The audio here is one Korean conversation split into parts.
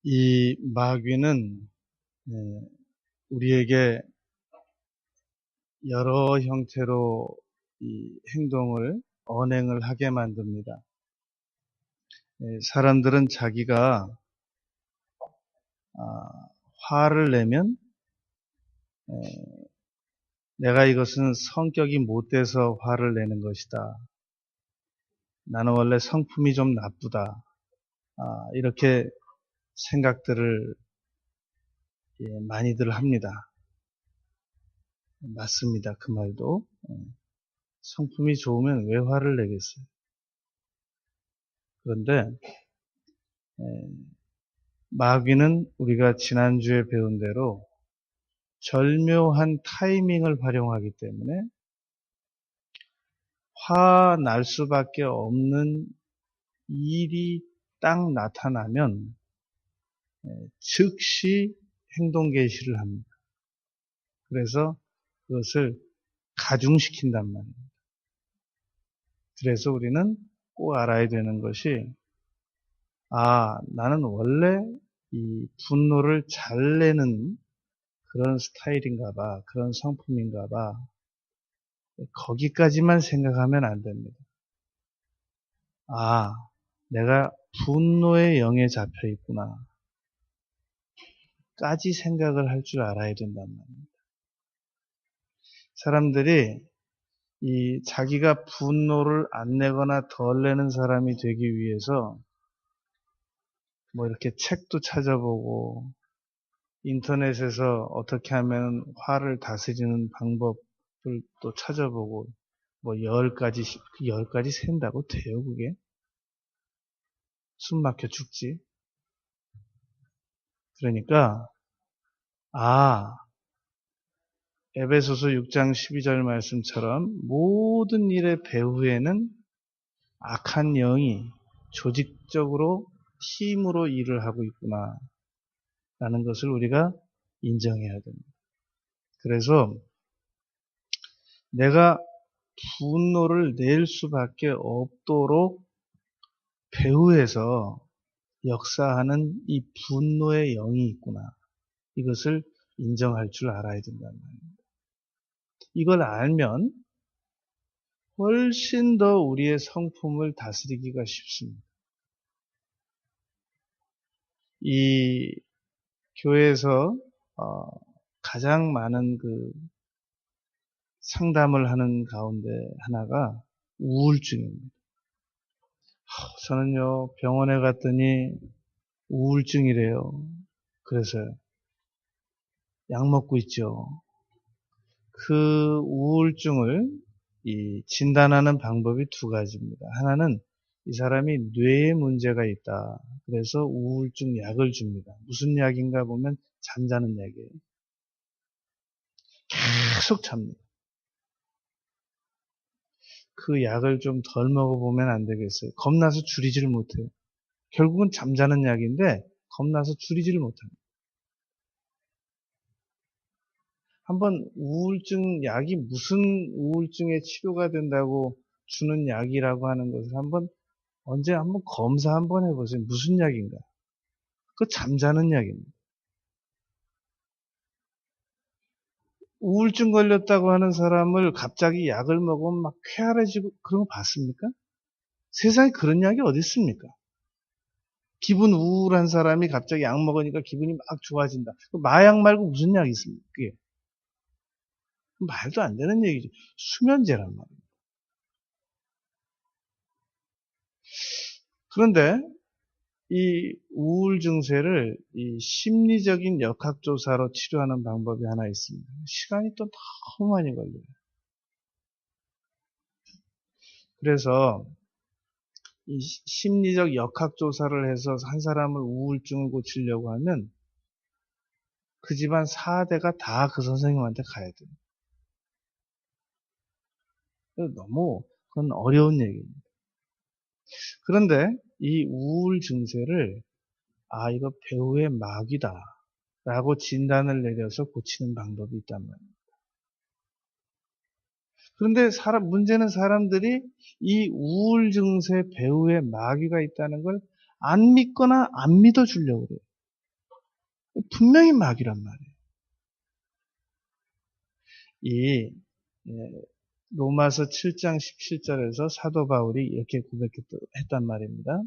이 마귀는 우리에게 여러 형태로 이 행동을 언행을 하게 만듭니다. 사람들은 자기가 화를 내면 내가 이것은 성격이 못돼서 화를 내는 것이다. 나는 원래 성품이 좀 나쁘다. 이렇게 생각들을 많이들 합니다. 맞습니다. 그 말도. 성품이 좋으면 왜 화를 내겠어요? 그런데 마귀는 우리가 지난주에 배운 대로 절묘한 타이밍을 활용하기 때문에 화 날 수밖에 없는 일이 딱 나타나면 즉시 행동 개시를 합니다. 그래서 그것을 가중시킨단 말입니다. 그래서 우리는 꼭 알아야 되는 것이 나는 원래 이 분노를 잘 내는 그런 스타일인가 봐. 그런 성품인가 봐. 거기까지만 생각하면 안 됩니다. 내가 분노의 영에 잡혀 있구나. 까지 생각을 할 줄 알아야 된단 말입니다. 사람들이 이 자기가 분노를 안 내거나 덜 내는 사람이 되기 위해서 뭐 이렇게 책도 찾아보고 인터넷에서 어떻게 하면 화를 다스리는 방법을 또 찾아보고 뭐 10가지 센다고 돼요, 그게? 숨 막혀 죽지. 그러니까 에베소서 6장 12절 말씀처럼 모든 일의 배후에는 악한 영이 조직적으로 힘으로 일을 하고 있구나 라는 것을 우리가 인정해야 됩니다. 그래서 내가 분노를 낼 수밖에 없도록 배후에서 역사하는 이 분노의 영이 있구나. 이것을 인정할 줄 알아야 된다는 말입니다. 이걸 알면 훨씬 더 우리의 성품을 다스리기가 쉽습니다. 이 교회에서 가장 많은 그 상담을 하는 가운데 하나가 우울증입니다. 저는요 병원에 갔더니 우울증이래요. 그래서 약 먹고 있죠. 그 우울증을 진단하는 방법이 두 가지입니다. 하나는 이 사람이 뇌에 문제가 있다. 그래서 우울증 약을 줍니다. 무슨 약인가 보면 잠자는 약이에요. 계속 잡니다. 그 약을 좀 덜 먹어보면 안 되겠어요. 겁나서 줄이지를 못해요. 결국은 잠자는 약인데 겁나서 줄이지를 못합니다. 한번 우울증 약이 무슨 우울증의 치료가 된다고 주는 약이라고 하는 것을 언제 한번 검사 한번 해보세요. 무슨 약인가? 그거 잠자는 약입니다. 우울증 걸렸다고 하는 사람을 갑자기 약을 먹으면 막 쾌활해지고 그런 거 봤습니까? 세상에 그런 약이 어디 있습니까? 기분 우울한 사람이 갑자기 약 먹으니까 기분이 막 좋아진다. 마약 말고 무슨 약이 있습니까? 그게 말도 안 되는 얘기죠. 수면제란 말이에요. 그런데 이 우울 증세를 이 심리적인 역학조사로 치료하는 방법이 하나 있습니다. 시간이 또 너무 많이 걸려요. 그래서 이 심리적 역학조사를 해서 한 사람을 우울증을 고치려고 하면 그 집안 4대가 다 그 선생님한테 가야 돼요. 너무 그건 어려운 얘기입니다. 그런데 이 우울 증세를 이거 배우의 마귀다 라고 진단을 내려서 고치는 방법이 있단 말이에요. 그런데 문제는 사람들이 이 우울 증세 배후에 마귀가 있다는 걸 안 믿거나 안 믿어주려고 그래요. 분명히 마귀란 말이에요. 이 로마서 7장 17절에서 사도 바울이 이렇게 고백했단 말입니다.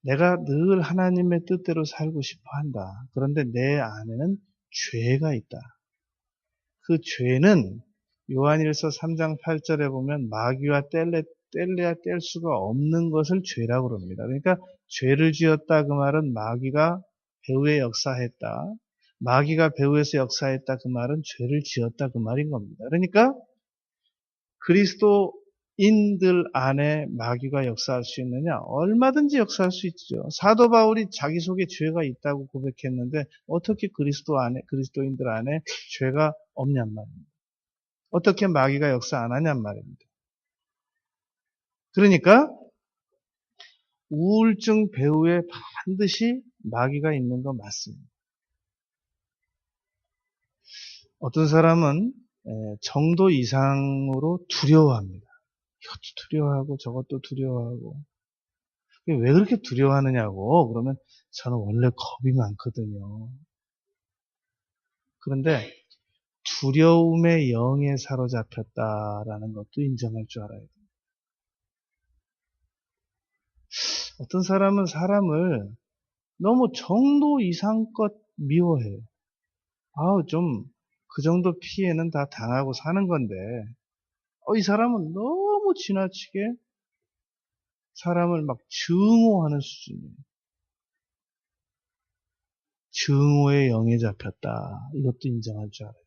내가 늘 하나님의 뜻대로 살고 싶어 한다. 그런데 내 안에는 죄가 있다. 그 죄는 요한일서 3장 8절에 보면 마귀와 뗄래야 뗄 수가 없는 것을 죄라고 그럽니다. 그러니까 죄를 지었다 그 말은 마귀가 배후에 역사했다. 마귀가 배후에서 역사했다 그 말은 죄를 지었다 그 말인 겁니다. 그러니까 그리스도인들 안에 마귀가 역사할 수 있느냐? 얼마든지 역사할 수 있죠. 사도 바울이 자기 속에 죄가 있다고 고백했는데 어떻게 그리스도인들 안에 죄가 없냔 말입니다. 어떻게 마귀가 역사 안 하냔 말입니다. 그러니까 우울증 배후에 반드시 마귀가 있는 거 맞습니다. 어떤 사람은 정도 이상으로 두려워합니다. 이것도 두려워하고 저것도 두려워하고. 왜 그렇게 두려워하느냐고. 그러면 저는 원래 겁이 많거든요. 그런데 두려움의 영에 사로잡혔다라는 것도 인정할 줄 알아야 돼요. 어떤 사람은 사람을 너무 정도 이상껏 미워해요. 좀 그 정도 피해는 다 당하고 사는 건데 이 사람은 너무 지나치게 사람을 막 증오하는 수준이에요. 증오의 영에 잡혔다. 이것도 인정할 줄 알아요.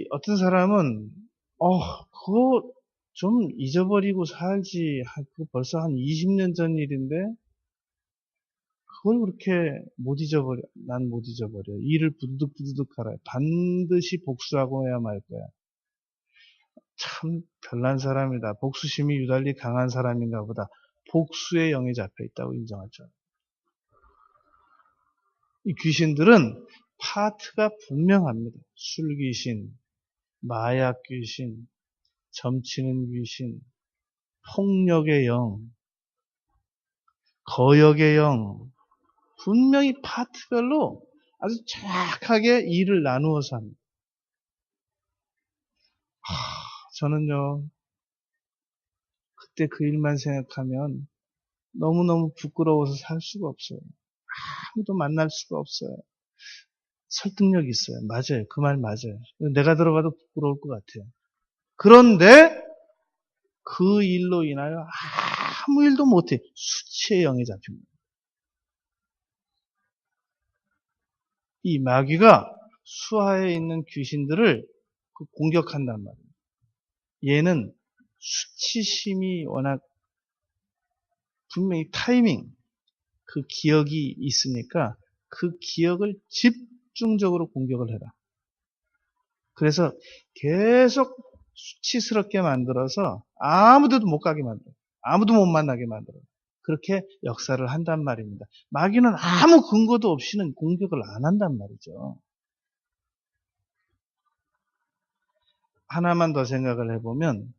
어떤 사람은 그거 좀 잊어버리고 살지. 그거 벌써 한 20년 전 일인데 그걸 그렇게 못 잊어버려. 난 못 잊어버려. 일을 부두둑부두둑 하라. 반드시 복수하고 해야 말 거야. 참 별난 사람이다. 복수심이 유달리 강한 사람인가 보다. 복수의 영에 잡혀 있다고 인정할 줄 알아요. 이 귀신들은 파트가 분명합니다. 술 귀신, 마약 귀신, 점치는 귀신, 폭력의 영, 거역의 영, 분명히 파트별로 아주 정확하게 일을 나누어서 합니다. 저는요, 그때 그 일만 생각하면 너무너무 부끄러워서 살 수가 없어요. 아무도 만날 수가 없어요. 설득력 있어요. 맞아요. 그 말 맞아요. 내가 들어가도 부끄러울 것 같아요. 그런데 그 일로 인하여 아무 일도 못해. 수치의 영에 잡힙니다. 이 마귀가 수하에 있는 귀신들을 공격한단 말이에요. 얘는 수치심이 워낙 분명히 타이밍, 그 기억이 있으니까 그 기억을 집중적으로 공격을 해라. 그래서 계속 수치스럽게 만들어서 아무데도 못 가게 만들어. 아무도 못 만나게 만들어. 그렇게 역사를 한단 말입니다. 마귀는 아무 근거도 없이는 공격을 안 한단 말이죠. 하나만 더 생각을 해보면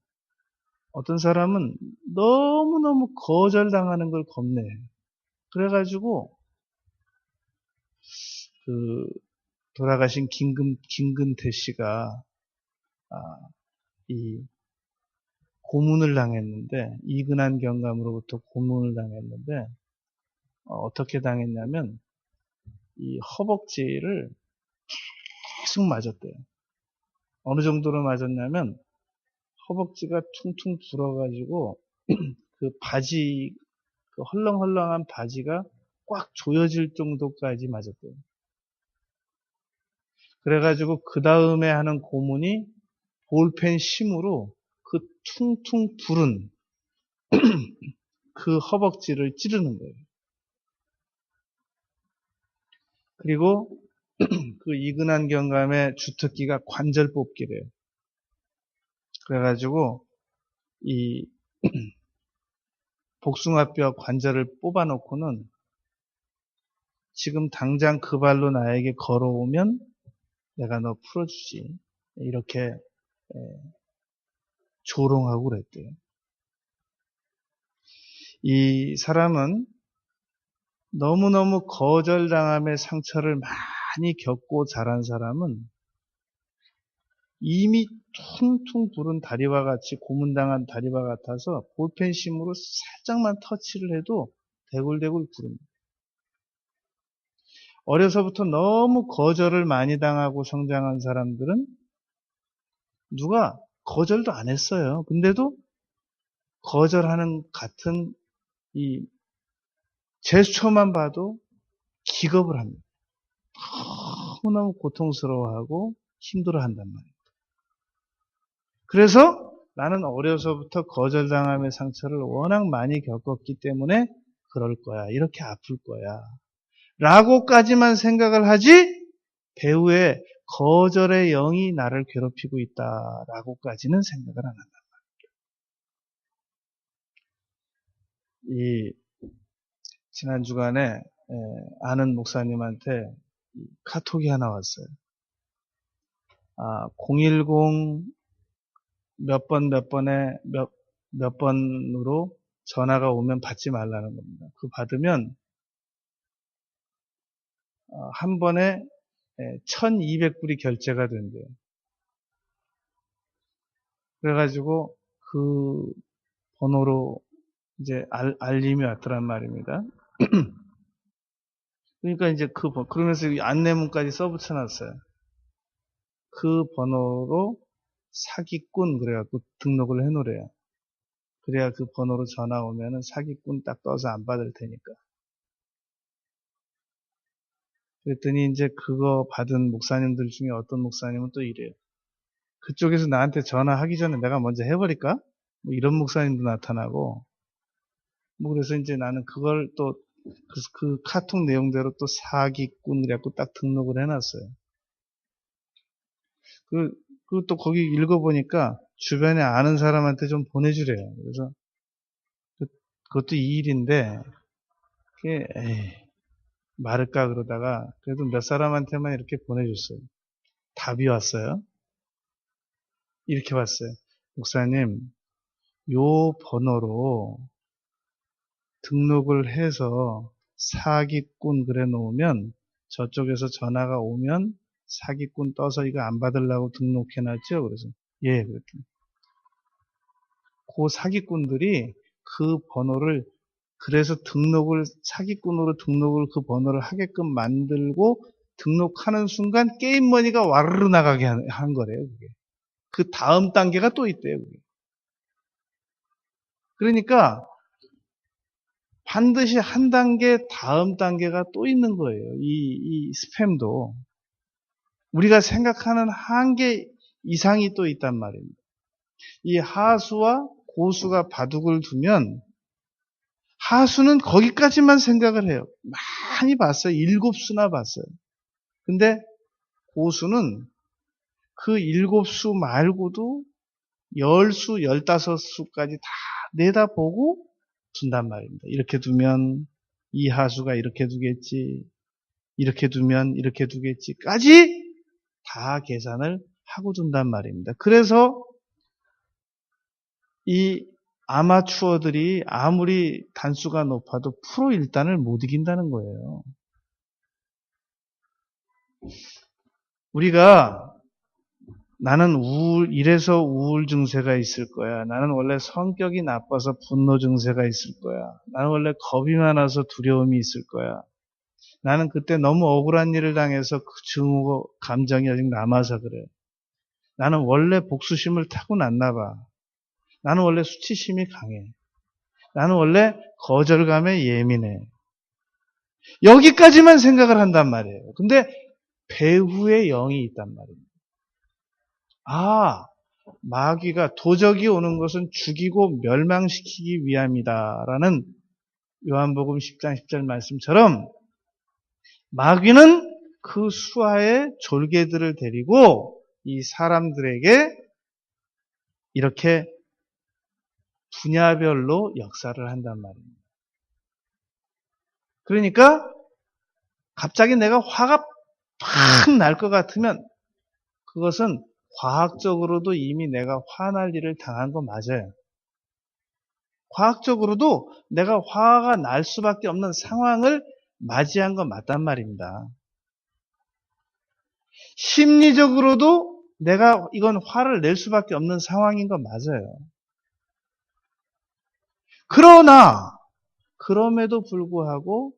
어떤 사람은 너무너무 거절당하는 걸 겁내요. 그래가지고 그 돌아가신 김근태 씨가 이 고문을 당했는데 이근한 경감으로부터 고문을 당했는데 어떻게 당했냐면 이 허벅지를 계속 맞았대요. 어느 정도로 맞았냐면 허벅지가 퉁퉁 불어가지고 그 바지 그 헐렁헐렁한 바지가 꽉 조여질 정도까지 맞았대요. 그래가지고 그 다음에 하는 고문이 볼펜 심으로 그 퉁퉁 부른 그 허벅지를 찌르는 거예요. 그리고 그 이근한 경감의 주특기가 관절 뽑기래요. 그래가지고 이 복숭아뼈 관절을 뽑아놓고는 지금 당장 그 발로 나에게 걸어오면 내가 너 풀어주지. 이렇게 조롱하고 그랬대요. 이 사람은 너무너무 거절당함의 상처를 많이 겪고 자란 사람은 이미 퉁퉁 부른 다리와 같이 고문당한 다리와 같아서 볼펜심으로 살짝만 터치를 해도 대굴대굴 구릅니다. 어려서부터 너무 거절을 많이 당하고 성장한 사람들은 누가 거절도 안 했어요. 근데도 거절하는 같은 이 제스처만 봐도 기겁을 합니다. 너무너무 고통스러워하고 힘들어한단 말이에요. 그래서 나는 어려서부터 거절당함의 상처를 워낙 많이 겪었기 때문에 그럴 거야. 이렇게 아플 거야. 라고까지만 생각을 하지 배후에 거절의 영이 나를 괴롭히고 있다라고까지는 생각을 안 한다. 이 지난 주간에 아는 목사님한테 카톡이 하나 왔어요. 010 몇 번으로 전화가 오면 받지 말라는 겁니다. 그 받으면 한 번에 1200불이 결제가 된대요. 그래가지고 그 번호로 이제 알림이 왔더란 말입니다. 그러니까 이제 그러면서 안내문까지 써붙여놨어요. 그 번호로 사기꾼 그래갖고 등록을 해놓으래요. 그래야 그 번호로 전화 오면은 사기꾼 딱 떠서 안 받을 테니까. 그랬더니 이제 그거 받은 목사님들 중에 어떤 목사님은 또 이래요. 그쪽에서 나한테 전화하기 전에 내가 먼저 해버릴까? 뭐 이런 목사님도 나타나고. 뭐 그래서 이제 나는 그걸 또 그 카톡 내용대로 또 사기꾼 그래갖고 딱 등록을 해놨어요. 또 거기 읽어보니까 주변에 아는 사람한테 좀 보내주래요. 그래서 그것도 이 일인데 그게 말을까 그러다가 그래도 몇 사람한테만 이렇게 보내줬어요. 답이 왔어요. 이렇게 왔어요. 목사님, 요 번호로 등록을 해서 사기꾼 그래 놓으면 저쪽에서 전화가 오면 사기꾼 떠서 이거 안 받으려고 등록해놨죠? 그래서 예, 그랬더니 그 사기꾼들이 그 번호를 그래서 사기꾼으로 등록을 그 번호를 하게끔 만들고 등록하는 순간 게임 머니가 와르르 나가게 한 거래요, 그게. 그 다음 단계가 또 있대요, 그게. 그러니까 반드시 한 단계 다음 단계가 또 있는 거예요. 이 스팸도. 우리가 생각하는 한계 이상이 또 있단 말입니다. 이 하수와 고수가 바둑을 두면 하수는 거기까지만 생각을 해요. 많이 봤어요. 7수나 봤어요. 근데 고수는 그 7수 말고도 10수, 15수까지 다 내다보고 둔단 말입니다. 이렇게 두면 이 하수가 이렇게 두겠지. 이렇게 두면 이렇게 두겠지까지 다 계산을 하고 둔단 말입니다. 그래서 이 아마추어들이 아무리 단수가 높아도 프로 1단을 못 이긴다는 거예요. 우리가 나는 이래서 우울 증세가 있을 거야. 나는 원래 성격이 나빠서 분노 증세가 있을 거야. 나는 원래 겁이 많아서 두려움이 있을 거야. 나는 그때 너무 억울한 일을 당해서 그 증오 감정이 아직 남아서 그래. 나는 원래 복수심을 타고났나 봐. 나는 원래 수치심이 강해. 나는 원래 거절감에 예민해. 여기까지만 생각을 한단 말이에요. 근데 배후의 영이 있단 말입니다. 마귀가 도적이 오는 것은 죽이고 멸망시키기 위함이다라는 요한복음 10장 10절 말씀처럼 마귀는 그 수하의 졸개들을 데리고 이 사람들에게 이렇게 분야별로 역사를 한단 말입니다. 그러니까 갑자기 내가 화가 팍 날 것 같으면 그것은 과학적으로도 이미 내가 화날 일을 당한 거 맞아요. 과학적으로도 내가 화가 날 수밖에 없는 상황을 맞이한 건 맞단 말입니다. 심리적으로도 내가 이건 화를 낼 수밖에 없는 상황인 건 맞아요. 그러나 그럼에도 불구하고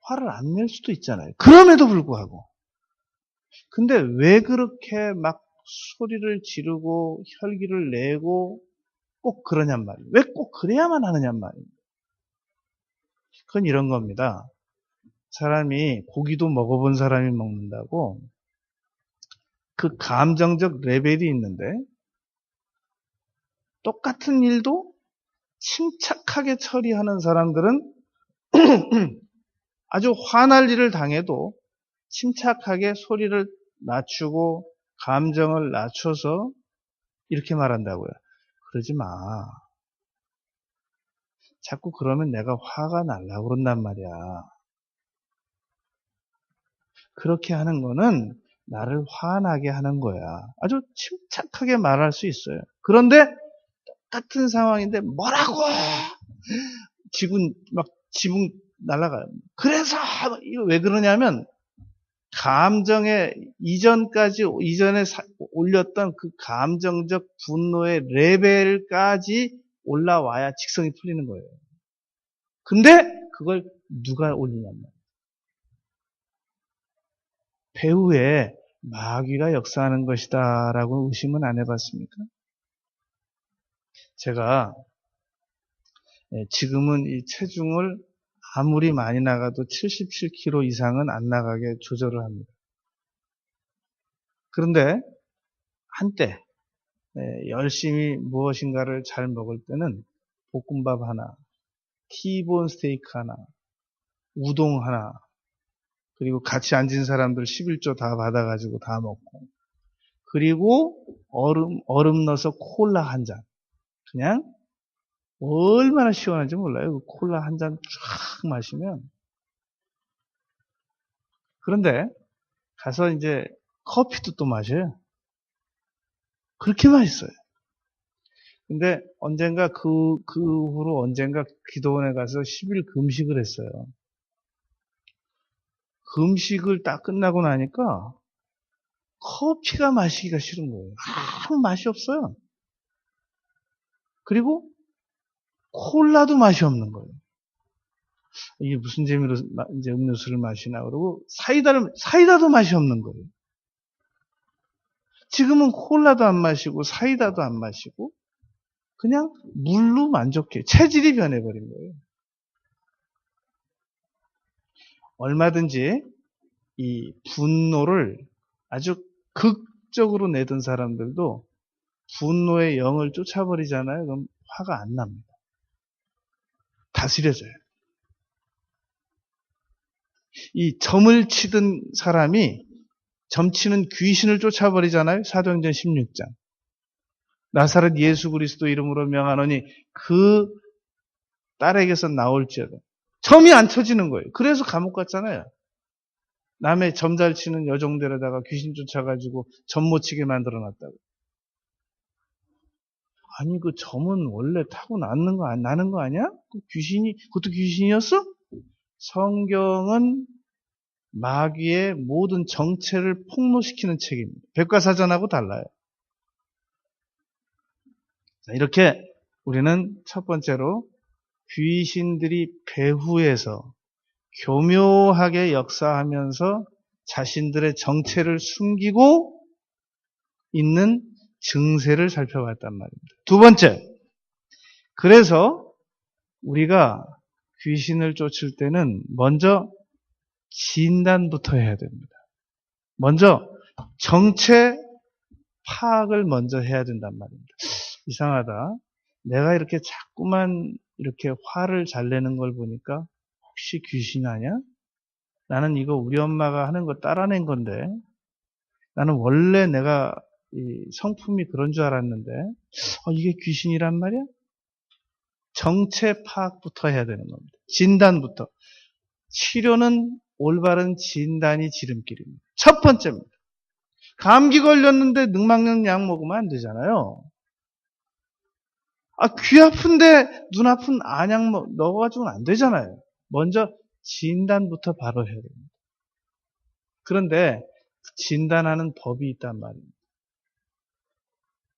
화를 안 낼 수도 있잖아요. 그럼에도 불구하고. 근데 왜 그렇게 막 소리를 지르고 혈기를 내고 꼭 그러냔 말이에요. 왜 꼭 그래야만 하느냔 말이에요. 그건 이런 겁니다. 사람이 고기도 먹어본 사람이 먹는다고 그 감정적 레벨이 있는데 똑같은 일도 침착하게 처리하는 사람들은 아주 화날 일을 당해도 침착하게 소리를 낮추고 감정을 낮춰서 이렇게 말한다고요. 그러지 마. 자꾸 그러면 내가 화가 날라고 그런단 말이야. 그렇게 하는 거는 나를 화나게 하는 거야. 아주 침착하게 말할 수 있어요. 그런데 똑같은 상황인데 뭐라고 지붕 날아가요. 그래서 이거 왜 그러냐면 감정의 이전에 올렸던 그 감정적 분노의 레벨까지 올라와야 직성이 풀리는 거예요. 근데 그걸 누가 올리냐면 배후에 마귀가 역사하는 것이다 라고 의심은 안 해봤습니까? 제가 지금은 이 체중을 아무리 많이 나가도 77kg 이상은 안 나가게 조절을 합니다. 그런데 한때 열심히 무엇인가를 잘 먹을 때는 볶음밥 하나, 티본 스테이크 하나, 우동 하나, 그리고 같이 앉은 사람들 11조 다 받아가지고 다 먹고, 그리고 얼음 넣어서 콜라 한 잔. 그냥 얼마나 시원한지 몰라요. 그 콜라 한 잔 쫙 마시면. 그런데 가서 이제 커피도 또 마셔요. 그렇게 맛있어요. 근데 언젠가 그 후로 언젠가 기도원에 가서 10일 금식을 했어요. 금식을 딱 끝나고 나니까 커피가 마시기가 싫은 거예요. 아무 맛이 없어요. 그리고 콜라도 맛이 없는 거예요. 이게 무슨 재미로 이제 음료수를 마시나 그러고 사이다도 맛이 없는 거예요. 지금은 콜라도 안 마시고 사이다도 안 마시고 그냥 물로 만족해. 체질이 변해버린 거예요. 얼마든지 이 분노를 아주 극적으로 내던 사람들도 분노의 영을 쫓아버리잖아요. 그럼 화가 안 납니다. 다스려져요. 이 점을 치던 사람이 점치는 귀신을 쫓아버리잖아요. 사도행전 16장. 나사렛 예수 그리스도 이름으로 명하노니 그 딸에게서 나올지어다. 점이 안 쳐지는 거예요. 그래서 감옥 갔잖아요. 남의 점 잘 치는 여종 데려다가 귀신 쫓아가지고 점 못 치게 만들어놨다고. 아니 그 점은 원래 타고 나는 거 아니야? 그것도 귀신이었어? 성경은 마귀의 모든 정체를 폭로시키는 책입니다. 백과사전하고 달라요. 자, 이렇게 우리는 첫 번째로 귀신들이 배후에서 교묘하게 역사하면서 자신들의 정체를 숨기고 있는 증세를 살펴봤단 말입니다. 두 번째, 그래서 우리가 귀신을 쫓을 때는 먼저 진단부터 해야 됩니다. 먼저 정체 파악을 먼저 해야 된단 말입니다. 이상하다. 내가 이렇게 자꾸만 이렇게 화를 잘 내는 걸 보니까 혹시 귀신 아니야? 나는 이거 우리 엄마가 하는 거 따라낸 건데 나는 원래 내가 이 성품이 그런 줄 알았는데 이게 귀신이란 말이야? 정체 파악부터 해야 되는 겁니다. 진단부터. 치료는 올바른 진단이 지름길입니다. 첫 번째입니다. 감기 걸렸는데 능막약 먹으면 안 되잖아요. 귀 아픈데 눈 아픈 안약 넣어가지고는 안 되잖아요. 먼저 진단부터 바로 해야 됩니다. 그런데 진단하는 법이 있단 말입니다.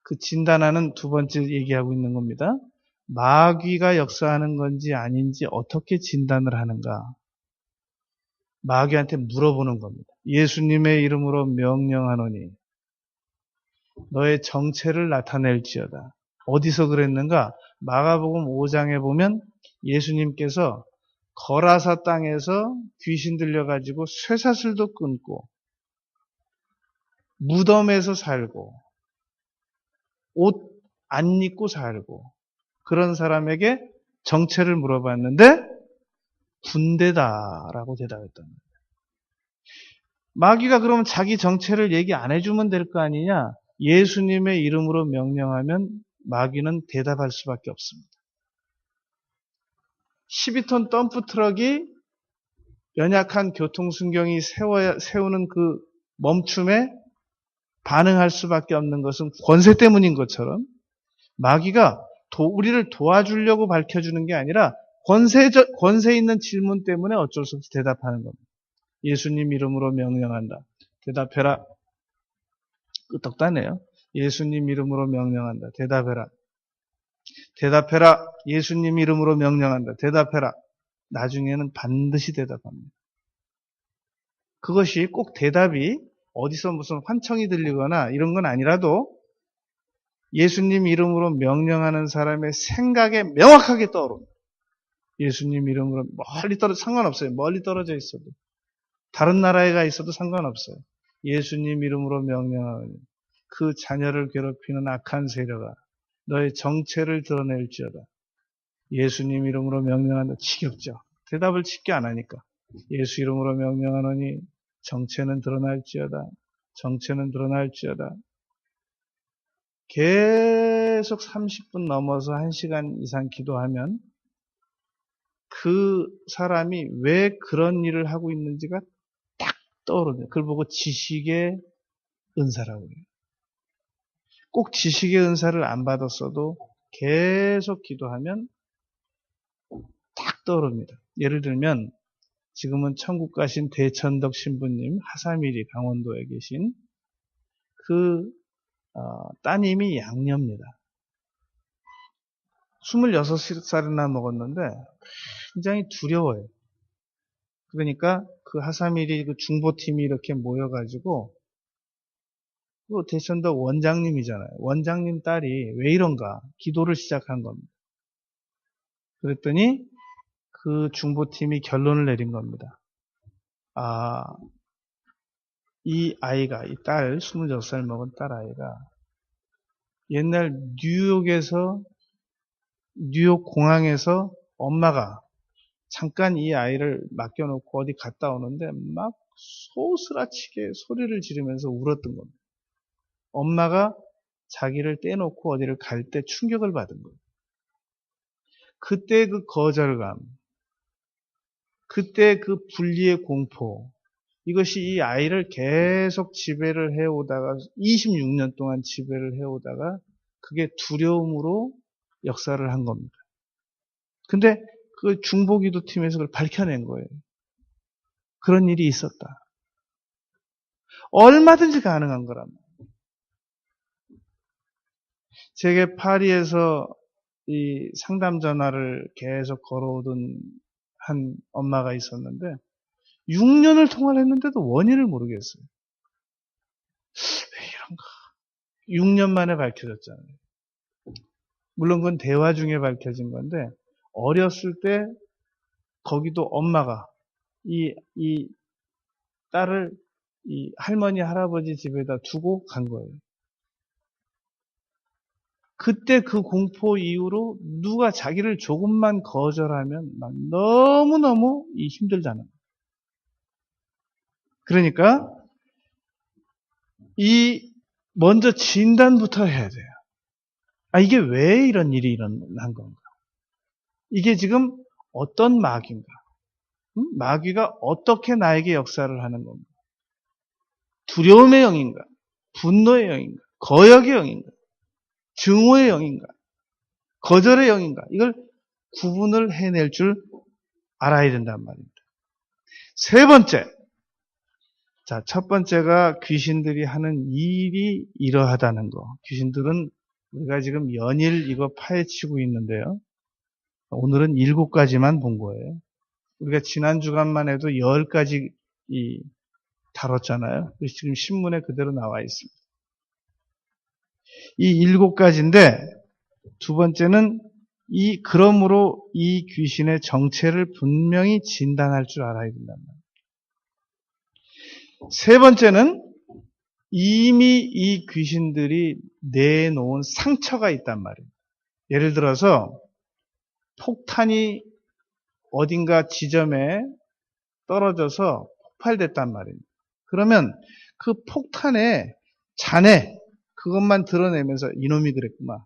그 진단하는 두 번째 얘기하고 있는 겁니다. 마귀가 역사하는 건지 아닌지 어떻게 진단을 하는가? 마귀한테 물어보는 겁니다. 예수님의 이름으로 명령하노니 너의 정체를 나타낼지어다. 어디서 그랬는가? 마가복음 5장에 보면 예수님께서 거라사 땅에서 귀신 들려가지고 쇠사슬도 끊고 무덤에서 살고 옷 안 입고 살고 그런 사람에게 정체를 물어봤는데 군대다라고 대답했던 거예요. 마귀가 그러면 자기 정체를 얘기 안 해주면 될 거 아니냐? 예수님의 이름으로 명령하면 마귀는 대답할 수밖에 없습니다. 12톤 덤프 트럭이 연약한 교통순경이 세우는 그 멈춤에 반응할 수밖에 없는 것은 권세 때문인 것처럼 마귀가 우리를 도와주려고 밝혀주는 게 아니라 권세 있는 질문 때문에 어쩔 수 없이 대답하는 겁니다. 예수님 이름으로 명령한다. 대답해라. 끄떡다네요. 예수님 이름으로 명령한다. 대답해라. 대답해라. 예수님 이름으로 명령한다. 대답해라. 나중에는 반드시 대답합니다. 그것이 꼭 대답이 어디서 무슨 환청이 들리거나 이런 건 아니라도 예수님 이름으로 명령하는 사람의 생각에 명확하게 떠오릅니다. 예수님 이름으로 상관없어요. 멀리 떨어져 있어도. 다른 나라에 가 있어도 상관없어요. 예수님 이름으로 명령하니 그 자녀를 괴롭히는 악한 세력아 너의 정체를 드러낼지어다. 예수님 이름으로 명령한다. 지겹죠. 대답을 쉽게 안 하니까. 예수 이름으로 명령하노니 정체는 드러날지어다. 정체는 드러날지어다. 계속 30분 넘어서 1시간 이상 기도하면 그 사람이 왜 그런 일을 하고 있는지가 딱 떠오르네요. 그걸 보고 지식의 은사라고 해요. 꼭 지식의 은사를 안 받았어도 계속 기도하면 딱 떠오릅니다. 예를 들면 지금은 천국 가신 대천덕 신부님 하사미리 강원도에 계신 그 따님이 양녀입니다. 26살이나 먹었는데 굉장히 두려워요. 그러니까 그 하사미리 그 중보팀이 이렇게 모여가지고 그 대천덕 원장님이잖아요. 원장님 딸이 왜 이런가 기도를 시작한 겁니다. 그랬더니 그 중보팀이 결론을 내린 겁니다. 이 아이가, 이 딸, 26살 먹은 딸 아이가 옛날 뉴욕 공항에서 엄마가 잠깐 이 아이를 맡겨놓고 어디 갔다 오는데 막 소스라치게 소리를 지르면서 울었던 겁니다. 엄마가 자기를 떼놓고 어디를 갈 때 충격을 받은 거예요. 그때 그 거절감, 그때 그 분리의 공포, 이것이 이 아이를 계속 지배를 해오다가 26년 동안 지배를 해오다가 그게 두려움으로 역사를 한 겁니다. 근데 그 중보기도팀에서 그걸 밝혀낸 거예요. 그런 일이 있었다. 얼마든지 가능한 거랍니다. 제게 파리에서 이 상담 전화를 계속 걸어오던 한 엄마가 있었는데 6년을 통화를 했는데도 원인을 모르겠어요. 왜 이런가? 6년 만에 밝혀졌잖아요. 물론 그건 대화 중에 밝혀진 건데 어렸을 때 거기도 엄마가 이 딸을 이 할머니 할아버지 집에다 두고 간 거예요. 그때 그 공포 이후로 누가 자기를 조금만 거절하면 막 너무너무 힘들다는 거예요. 그러니까 먼저 진단부터 해야 돼요. 이게 왜 이런 일이 일어난 건가? 이게 지금 어떤 마귀인가? 마귀가 어떻게 나에게 역사를 하는 건가? 두려움의 영인가? 분노의 영인가? 거역의 영인가? 증오의 영인가? 거절의 영인가? 이걸 구분을 해낼 줄 알아야 된단 말입니다. 세 번째. 자, 첫 번째가 귀신들이 하는 일이 이러하다는 거. 귀신들은 우리가 지금 연일 이거 파헤치고 있는데요. 오늘은 7가지만 본 거예요. 우리가 지난 주간만 해도 10가지 다뤘잖아요. 지금 신문에 그대로 나와 있습니다. 이 7가지인데 두 번째는 그러므로 이 귀신의 정체를 분명히 진단할 줄 알아야 된단 말이에요. 세 번째는 이미 이 귀신들이 내놓은 상처가 있단 말이에요. 예를 들어서 폭탄이 어딘가 지점에 떨어져서 폭발됐단 말이에요. 그러면 그 폭탄의 잔해 그것만 드러내면서 이놈이 그랬구만.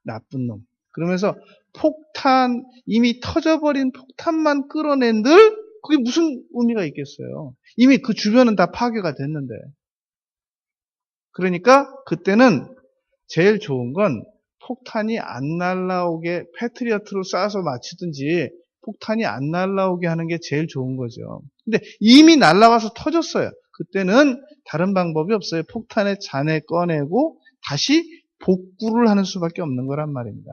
나쁜 놈. 그러면서 폭탄 이미 터져버린 폭탄만 끌어낸들 그게 무슨 의미가 있겠어요. 이미 그 주변은 다 파괴가 됐는데. 그러니까 그때는 제일 좋은 건 폭탄이 안 날라오게 패트리어트로 쏴서 맞추든지 폭탄이 안 날라오게 하는 게 제일 좋은 거죠. 근데 이미 날라와서 터졌어요. 그때는 다른 방법이 없어요. 폭탄의 잔해 꺼내고 다시 복구를 하는 수밖에 없는 거란 말입니다.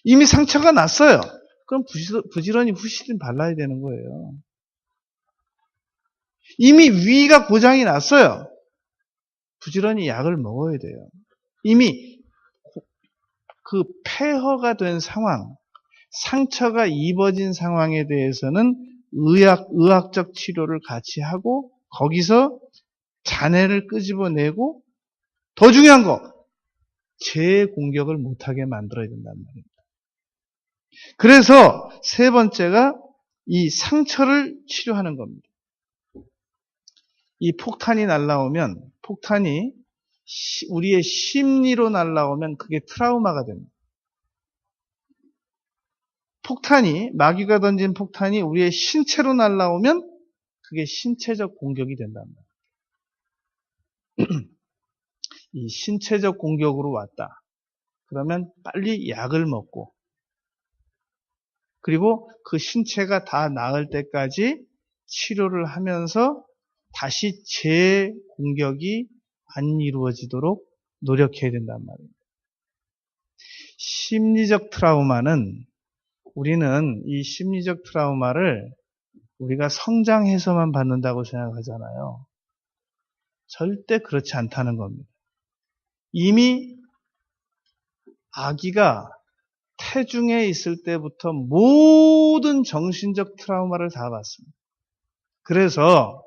이미 상처가 났어요. 그럼 부지런히 후시딘 발라야 되는 거예요. 이미 위가 고장이 났어요. 부지런히 약을 먹어야 돼요. 이미 그 폐허가 된 상황, 상처가 입어진 상황에 대해서는 의학적 치료를 같이 하고 거기서 잔해를 끄집어내고 더 중요한 거, 재공격을 못하게 만들어야 된다는 말입니다. 그래서 세 번째가 이 상처를 치료하는 겁니다. 이 폭탄이 날라오면 폭탄이 우리의 심리로 날라오면 그게 트라우마가 됩니다. 마귀가 던진 폭탄이 우리의 신체로 날라오면 그게 신체적 공격이 된답니다. 이 신체적 공격으로 왔다. 그러면 빨리 약을 먹고 그리고 그 신체가 다 나을 때까지 치료를 하면서 다시 재공격이 안 이루어지도록 노력해야 된단 말입니다. 심리적 트라우마는 우리는 이 심리적 트라우마를 우리가 성장해서만 받는다고 생각하잖아요. 절대 그렇지 않다는 겁니다. 이미 아기가 태중에 있을 때부터 모든 정신적 트라우마를 다 받습니다. 그래서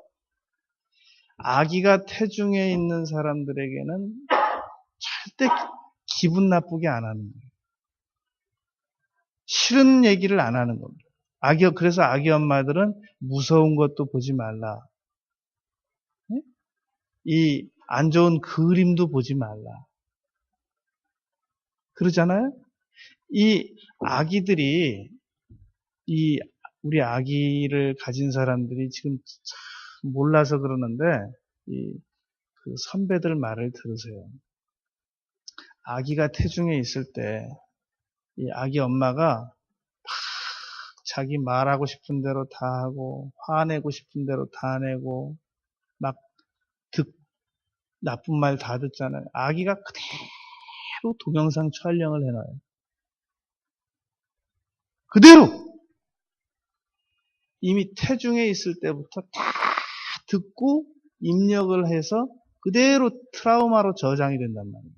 아기가 태중에 있는 사람들에게는 절대 기분 나쁘게 안 하는 거예요. 싫은 얘기를 안 하는 겁니다. 그래서 아기 엄마들은 무서운 것도 보지 말라. 이 안 좋은 그림도 보지 말라. 그러잖아요? 이 아기들이, 우리 아기를 가진 사람들이 지금 참 몰라서 그러는데, 그 선배들 말을 들으세요. 아기가 태중에 있을 때, 이 아기 엄마가 막 자기 말하고 싶은 대로 다 하고, 화내고 싶은 대로 다 내고, 막 나쁜 말 다 듣잖아요. 아기가 그대로 동영상 촬영을 해놔요. 그대로! 이미 태중에 있을 때부터 다 듣고 입력을 해서 그대로 트라우마로 저장이 된단 말이에요.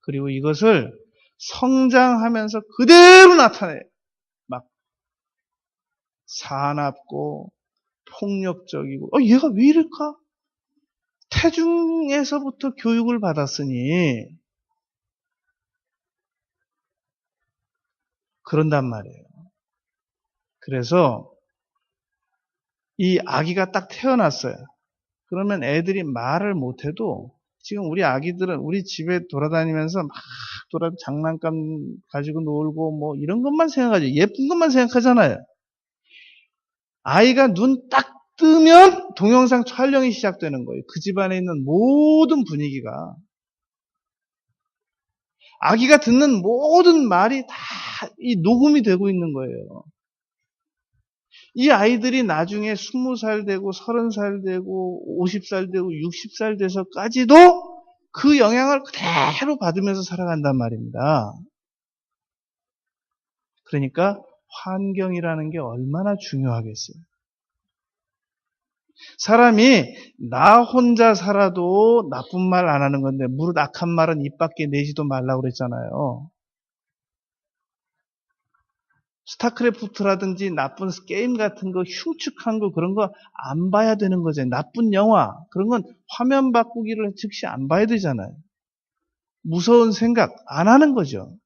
그리고 이것을 성장하면서 그대로 나타내요. 막 사납고 폭력적이고 얘가 왜 이럴까? 태중에서부터 교육을 받았으니 그런단 말이에요. 그래서 이 아기가 딱 태어났어요. 그러면 애들이 말을 못해도 지금 우리 아기들은 우리 집에 돌아다니면서 막 장난감 가지고 놀고 뭐 이런 것만 생각하죠. 예쁜 것만 생각하잖아요. 아이가 눈 딱 뜨면 동영상 촬영이 시작되는 거예요. 그 집안에 있는 모든 분위기가. 아기가 듣는 모든 말이 다 이 녹음이 되고 있는 거예요. 이 아이들이 나중에 20살 되고 30살 되고 50살 되고 60살 돼서까지도 그 영향을 그대로 받으면서 살아간단 말입니다. 그러니까 환경이라는 게 얼마나 중요하겠어요. 사람이 나 혼자 살아도 나쁜 말 안 하는 건데 무릇 악한 말은 입 밖에 내지도 말라고 그랬잖아요. 스타크래프트라든지 나쁜 게임 같은 거 흉측한 거 그런 거 안 봐야 되는 거잖아요. 나쁜 영화 그런 건 화면 바꾸기를 즉시 안 봐야 되잖아요. 무서운 생각 안 하는 거죠.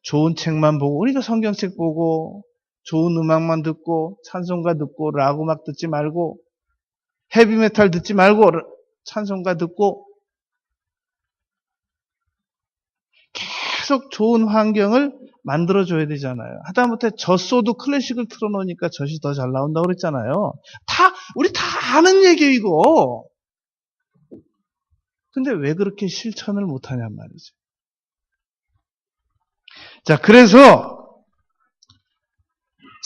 좋은 책만 보고 우리가 성경책 보고 좋은 음악만 듣고 찬송가 듣고 락 음악 듣지 말고 헤비메탈 듣지 말고 찬송가 듣고 계속 좋은 환경을 만들어줘야 되잖아요. 하다못해 젖소도 클래식을 틀어놓으니까 젖이 더 잘 나온다고 그랬잖아요. 우리 다 아는 얘기예요, 이거. 근데 왜 그렇게 실천을 못하냔 말이죠. 자, 그래서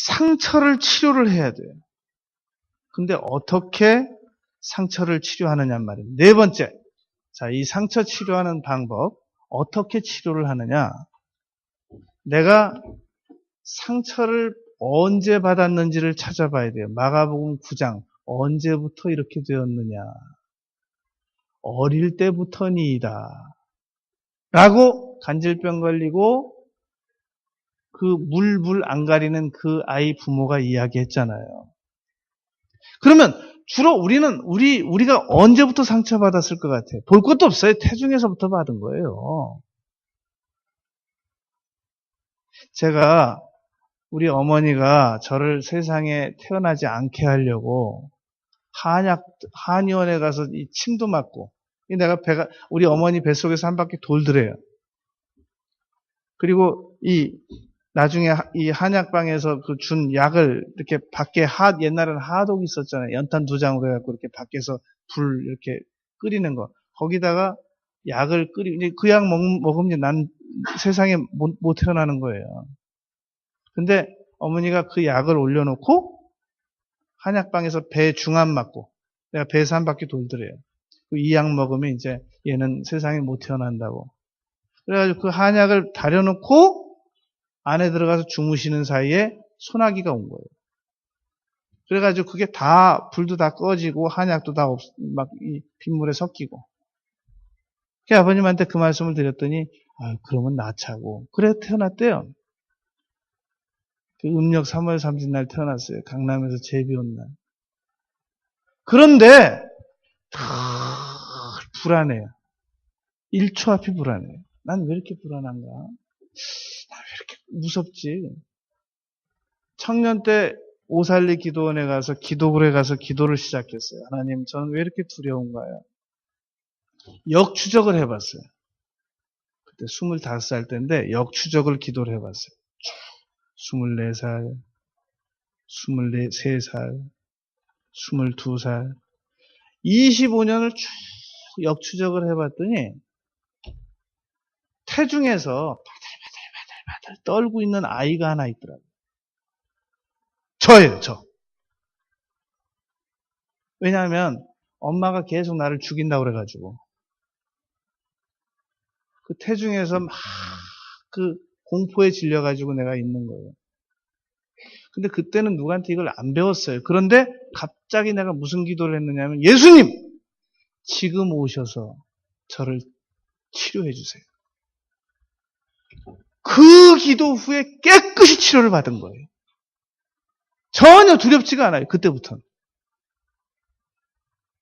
상처를 치료를 해야 돼요. 근데 어떻게 상처를 치료하느냐 말이에요. 네 번째. 자, 이 상처 치료하는 방법. 어떻게 치료를 하느냐. 내가 상처를 언제 받았는지를 찾아봐야 돼요. 마가복음 9장. 언제부터 이렇게 되었느냐. 어릴 때부터니이다. 라고 간질병 걸리고 그 물불 안 가리는 그 아이 부모가 이야기했잖아요. 그러면 주로 우리가 언제부터 상처받았을 것 같아요? 볼 것도 없어요. 태중에서부터 받은 거예요. 제가 우리 어머니가 저를 세상에 태어나지 않게 하려고 한의원에 가서 이 침도 맞고, 우리 어머니 뱃속에서 한 바퀴 돌더래요. 그리고 나중에 이 한약방에서 그 준 약을 이렇게 밖에 옛날에는 하독 있었잖아요. 연탄 2장으로 해갖고 이렇게 밖에서 불 이렇게 끓이는 거. 거기다가 약을 이제 그 약 먹으면 난 세상에 못 태어나는 거예요. 근데 어머니가 그 약을 올려놓고 한약방에서 배 중압 맞고 내가 배에서 한 바퀴 돌더래요. 이 약 먹으면 이제 얘는 세상에 못 태어난다고. 그래가지고 그 한약을 다려놓고 안에 들어가서 주무시는 사이에 소나기가 온 거예요. 그래가지고 그게 불도 다 꺼지고 한약도 다 막 이 빗물에 섞이고. 그 아버님한테 그 말씀을 드렸더니 그러면 나차고. 그래 태어났대요. 그 음력 3월 30일 날 태어났어요. 강남에서 제비 온 날. 그런데 불안해요. 1초 앞이 불안해요. 난 왜 이렇게 불안한가? 난 왜 이렇게 무섭지? 청년 때 오살리 기도원에 가서 기도굴에 가서 기도를 시작했어요. 하나님, 저는 왜 이렇게 두려운가요? 역추적을 해봤어요. 그때 25살 때인데 역추적을 기도를 해봤어요. 24살, 23살, 22살, 25년을 쭉 역추적을 해봤더니 태중에서 바들바들 떨고 있는 아이가 하나 있더라고요. 저예요, 저. 왜냐하면 엄마가 계속 나를 죽인다고 그래가지고 그 태중에서 막 그 공포에 질려가지고 내가 있는 거예요. 근데 그때는 누구한테 이걸 안 배웠어요. 그런데 갑자기 내가 무슨 기도를 했느냐면 예수님! 지금 오셔서 저를 치료해 주세요. 그 기도 후에 깨끗이 치료를 받은 거예요. 전혀 두렵지가 않아요. 그때부터는.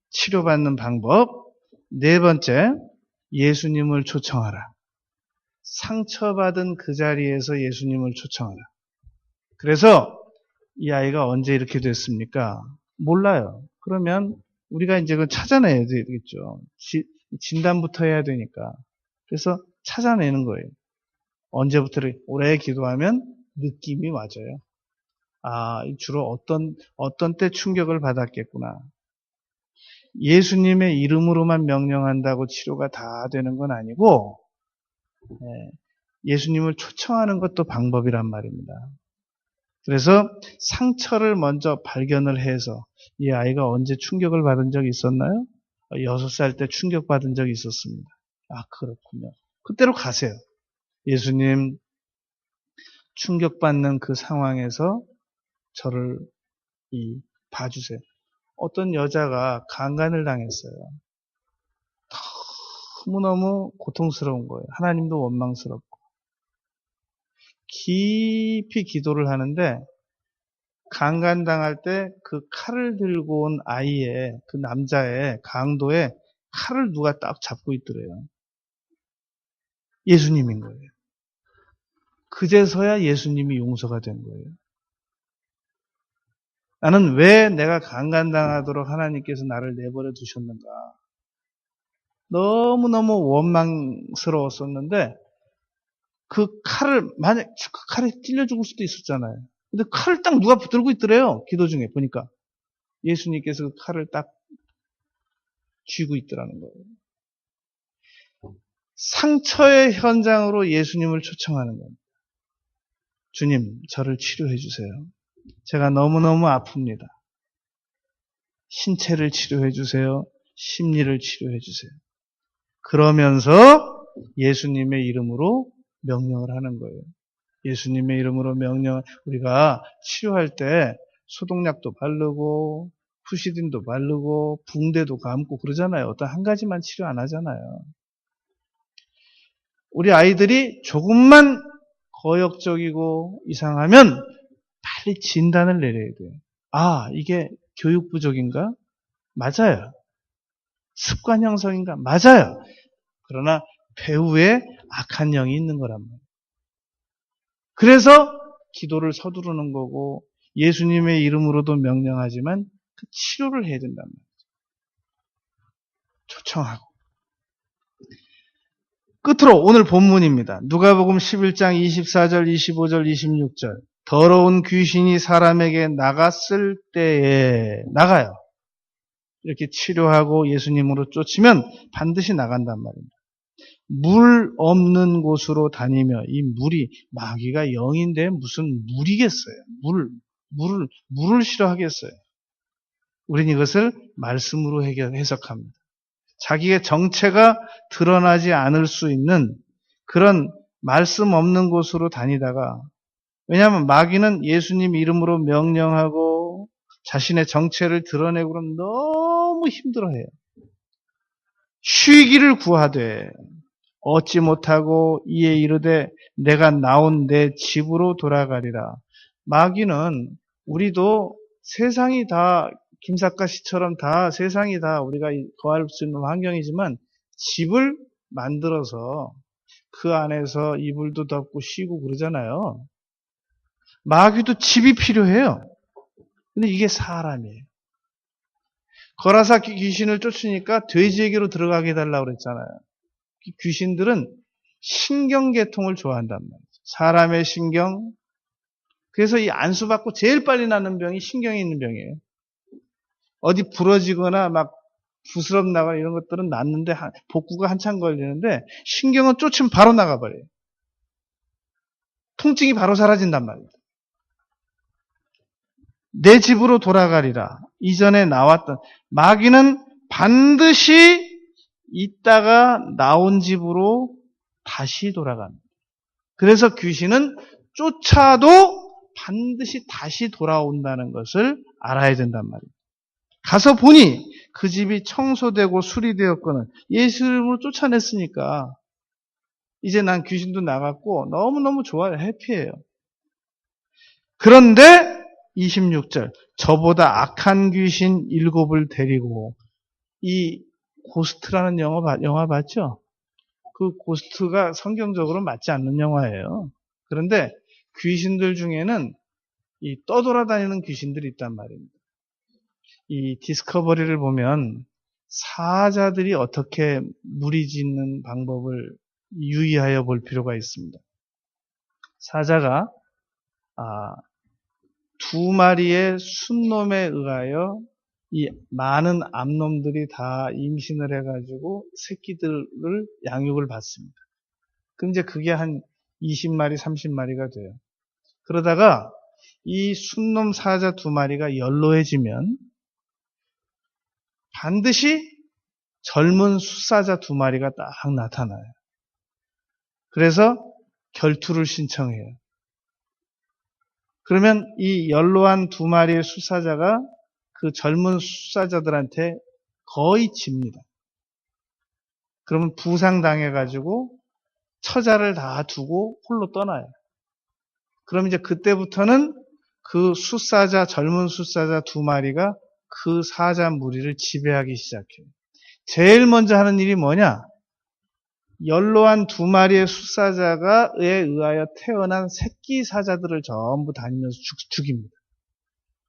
치료받는 방법. 네 번째, 예수님을 초청하라. 상처받은 그 자리에서 예수님을 초청하라. 그래서 이 아이가 언제 이렇게 됐습니까? 몰라요. 그러면 우리가 이제 그걸 찾아내야 되겠죠. 진단부터 해야 되니까. 그래서 찾아내는 거예요. 언제부터를 오래 기도하면 느낌이 맞아요. 주로 어떤 때 충격을 받았겠구나. 예수님의 이름으로만 명령한다고 치료가 다 되는 건 아니고 예수님을 초청하는 것도 방법이란 말입니다. 그래서 상처를 먼저 발견을 해서 이 아이가 언제 충격을 받은 적이 있었나요? 6살 때 충격받은 적이 있었습니다. 아, 그렇군요. 그때로 가세요. 예수님, 충격받는 그 상황에서 저를 봐주세요. 어떤 여자가 강간을 당했어요. 너무너무 고통스러운 거예요. 하나님도 원망스럽고. 깊이 기도를 하는데 강간당할 때 그 칼을 들고 온 아이의 그 남자의 강도에 칼을 누가 딱 잡고 있더래요. 예수님인 거예요. 그제서야 예수님이 용서가 된 거예요. 나는 왜 내가 강간당하도록 하나님께서 나를 내버려 두셨는가. 너무너무 원망스러웠었는데 그 칼을 만약 그 칼에 찔려 죽을 수도 있었잖아요. 근데 칼을 딱 누가 들고 있더래요. 기도 중에 보니까 예수님께서 그 칼을 딱 쥐고 있더라는 거예요. 상처의 현장으로 예수님을 초청하는 겁니다. 주님, 저를 치료해 주세요. 제가 너무너무 아픕니다. 신체를 치료해 주세요. 심리를 치료해 주세요. 그러면서 예수님의 이름으로 명령을 하는 거예요. 예수님의 이름으로 우리가 치료할 때 소독약도 바르고 푸시딘도 바르고 붕대도 감고 그러잖아요. 어떤 한 가지만 치료 안 하잖아요. 우리 아이들이 조금만 거역적이고 이상하면 빨리 진단을 내려야 돼요. 아, 이게 교육 부족인가? 맞아요. 습관 형성인가? 맞아요. 그러나 배후에 악한 영이 있는 거란 말이에요. 그래서 기도를 서두르는 거고 예수님의 이름으로도 명령하지만 그 치료를 해야 된단 말이에요. 초청하고. 끝으로 오늘 본문입니다. 누가복음 11장 24절, 25절, 26절. 더러운 귀신이 사람에게 나갔을 때에 나가요. 이렇게 치료하고 예수님으로 쫓으면 반드시 나간단 말입니다. 물 없는 곳으로 다니며 이 물이 마귀가 영인데 무슨 물이겠어요. 물을 싫어하겠어요. 우린 이것을 말씀으로 해석합니다. 자기의 정체가 드러나지 않을 수 있는 그런 말씀 없는 곳으로 다니다가 왜냐하면 마귀는 예수님 이름으로 명령하고 자신의 정체를 드러내고 그러면 너무 힘들어해요. 쉬기를 구하되 얻지 못하고 이에 이르되 내가 나온 내 집으로 돌아가리라. 마귀는 우리도 세상이 다 김사카 씨처럼 다 세상이 다 우리가 거할 수 있는 환경이지만 집을 만들어서 그 안에서 이불도 덮고 쉬고 그러잖아요. 마귀도 집이 필요해요. 근데 이게 사람이에요. 거라사 귀신을 쫓으니까 돼지에게로 들어가게 해달라고 그랬잖아요. 귀신들은 신경계통을 좋아한단 말이에요. 사람의 신경. 그래서 이 안수받고 제일 빨리 낫는 병이 신경에 있는 병이에요. 어디 부러지거나 막 부스럼 나거나 이런 것들은 낫는데 복구가 한참 걸리는데 신경은 쫓으면 바로 나가버려요. 통증이 바로 사라진단 말이에요. 내 집으로 돌아가리라. 이전에 나왔던 마귀는 반드시 있다가 나온 집으로 다시 돌아갑니다. 그래서 귀신은 쫓아도 반드시 다시 돌아온다는 것을 알아야 된단 말이에요. 가서 보니 그 집이 청소되고 수리되었거늘 예수 이름으로 쫓아냈으니까 이제 난 귀신도 나갔고 너무너무 좋아요. 해피해요. 그런데 26절 저보다 악한 귀신 7을 데리고 이 고스트라는 영화 봤죠? 그 고스트가 성경적으로 맞지 않는 영화예요. 그런데 귀신들 중에는 이 떠돌아다니는 귀신들이 있단 말입니다. 이 디스커버리를 보면 사자들이 어떻게 무리짓는 방법을 유의하여 볼 필요가 있습니다. 사자가 2마리의 순놈에 의하여 이 많은 암놈들이 다 임신을 해가지고 새끼들을 양육을 받습니다. 그럼 이제 그게 한 20마리, 30마리가 돼요. 그러다가 이 순놈 사자 2마리가 연로해지면 반드시 젊은 숫사자 2마리가 딱 나타나요. 그래서 결투를 신청해요. 그러면 이 연로한 2마리의 숫사자가 그 젊은 숫사자들한테 거의 집니다. 그러면 부상당해가지고 처자를 다 두고 홀로 떠나요. 그럼 이제 그때부터는 그 숫사자, 젊은 숫사자 2마리가 그 사자 무리를 지배하기 시작해요. 제일 먼저 하는 일이 뭐냐? 연로한 2마리의 숫사자가에 의하여 태어난 새끼 사자들을 전부 다니면서 죽입니다.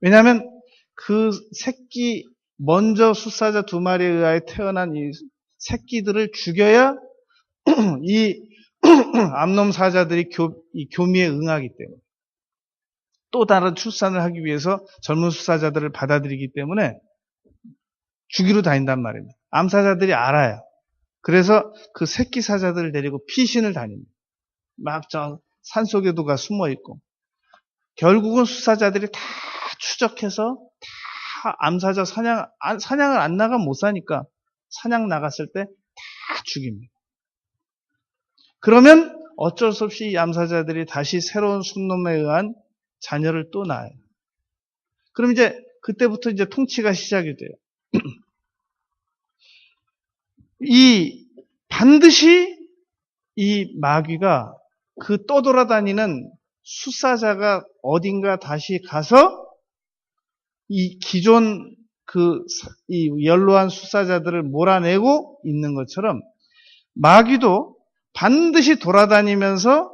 왜냐하면 그 새끼, 먼저 숫사자 2마리에 의하여 태어난 이 새끼들을 죽여야 이 암놈 사자들이 교미에 응하기 때문에, 또 다른 출산을 하기 위해서 젊은 숫사자들을 받아들이기 때문에 죽이러 다닌단 말입니다. 암사자들이 알아요. 그래서 그 새끼 사자들을 데리고 피신을 다닙니다. 막 저 산속에도 가 숨어 있고, 결국은 숫사자들이 다 추적해서 다 암사자 사냥을 안 나가면 못 사니까 사냥 나갔을 때 다 죽입니다. 그러면 어쩔 수 없이 이 암사자들이 다시 새로운 순놈에 의한 자녀를 또 낳아요. 그럼 이제 그때부터 이제 통치가 시작이 돼요. 반드시 이 마귀가 그 떠돌아다니는 숫사자가 어딘가 다시 가서 이 기존 이 연로한 숫사자들을 몰아내고 있는 것처럼 마귀도 반드시 돌아다니면서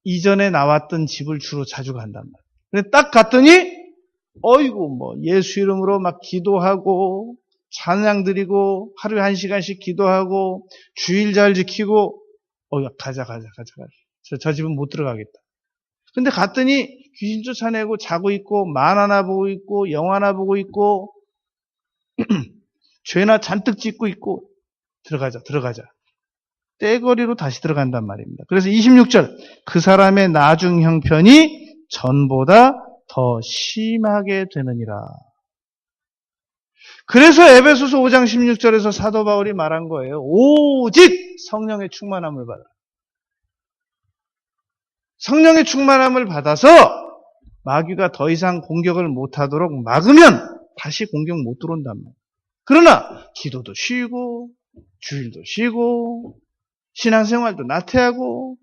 이전에 나왔던 집을 주로 자주 간단 말이에요. 근데 딱 갔더니 어이구 뭐 예수 이름으로 막 기도하고 찬양 드리고 하루에 1시간씩 기도하고 주일 잘 지키고 가자. 저 집은 못 들어가겠다. 근데 갔더니 귀신 쫓아내고 자고 있고 만화나 보고 있고 영화나 보고 있고 죄나 잔뜩 짓고 있고 들어가자. 떼거리로 다시 들어간단 말입니다. 그래서 26절 그 사람의 나중 형편이 전보다 더 심하게 되느니라. 그래서 에베소서 5장 16절에서 사도 바울이 말한 거예요. 오직 성령의 충만함을 받아라. 성령의 충만함을 받아서 마귀가 더 이상 공격을 못하도록 막으면 다시 공격 못 들어온단 말이에요. 그러나 기도도 쉬고 주일도 쉬고 신앙생활도 나태하고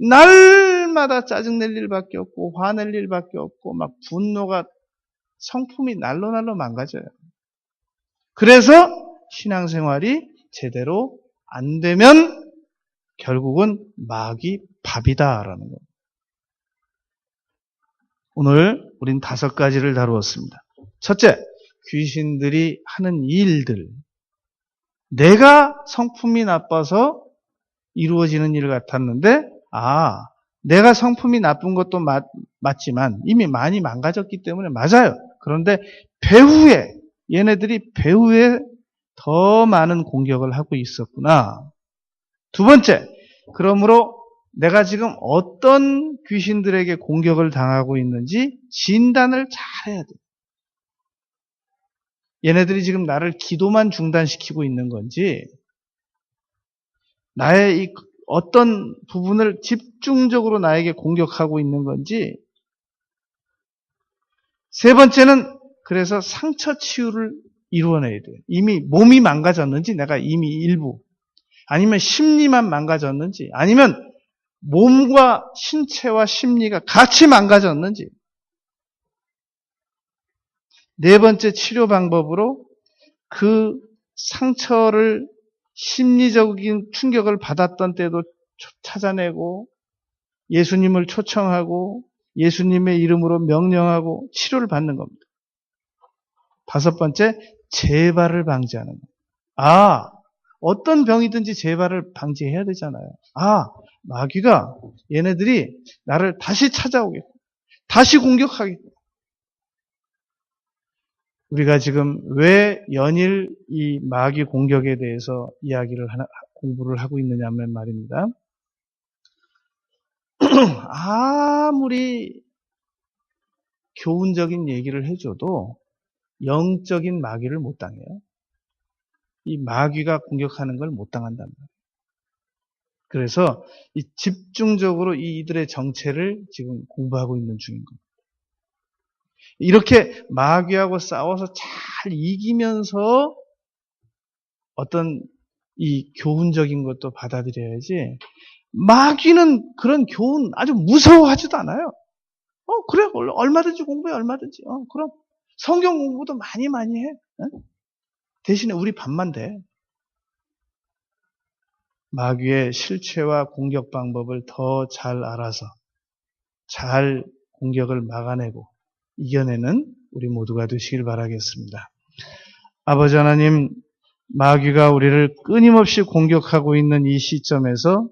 날마다 짜증낼 일밖에 없고 화낼 일밖에 없고 막 분노가 성품이 날로 망가져요. 그래서 신앙생활이 제대로 안 되면 결국은 마귀 밥이다라는 거예요. 오늘 우린 5가지를 다루었습니다. 첫째, 귀신들이 하는 일들. 내가 성품이 나빠서 이루어지는 일 같았는데, 내가 성품이 나쁜 것도 맞지만 이미 많이 망가졌기 때문에 맞아요. 그런데 얘네들이 배후에 더 많은 공격을 하고 있었구나. 두 번째, 그러므로 내가 지금 어떤 귀신들에게 공격을 당하고 있는지 진단을 잘 해야 돼. 얘네들이 지금 나를 기도만 중단시키고 있는 건지, 나의 이 어떤 부분을 집중적으로 나에게 공격하고 있는 건지. 세 번째는 그래서 상처 치유를 이루어내야 돼요. 이미 몸이 망가졌는지, 내가 이미 일부, 아니면 심리만 망가졌는지, 아니면 몸과 신체와 심리가 같이 망가졌는지. 네 번째 치료 방법으로 그 상처를 심리적인 충격을 받았던 때도 찾아내고 예수님을 초청하고 예수님의 이름으로 명령하고 치료를 받는 겁니다. 5번째, 재발을 방지하는 겁니다. 어떤 병이든지 재발을 방지해야 되잖아요. 마귀가 얘네들이 나를 다시 찾아오겠고 다시 공격하겠고. 우리가 지금 왜 연일 이 마귀 공격에 대해서 이야기를 공부를 하고 있느냐면 말입니다. 아무리 교훈적인 얘기를 해줘도 영적인 마귀를 못 당해요. 이 마귀가 공격하는 걸 못 당한단 말이에요. 그래서 이 집중적으로 이들의 정체를 지금 공부하고 있는 중인 겁니다. 이렇게 마귀하고 싸워서 잘 이기면서 어떤 이 교훈적인 것도 받아들여야지, 마귀는 그런 교훈 아주 무서워하지도 않아요. 그래, 얼마든지 공부해, 얼마든지. 그럼 성경 공부도 많이 해. 대신에 우리 밥만 돼. 마귀의 실체와 공격 방법을 더 잘 알아서 잘 공격을 막아내고 이겨내는 우리 모두가 되시길 바라겠습니다. 아버지 하나님, 마귀가 우리를 끊임없이 공격하고 있는 이 시점에서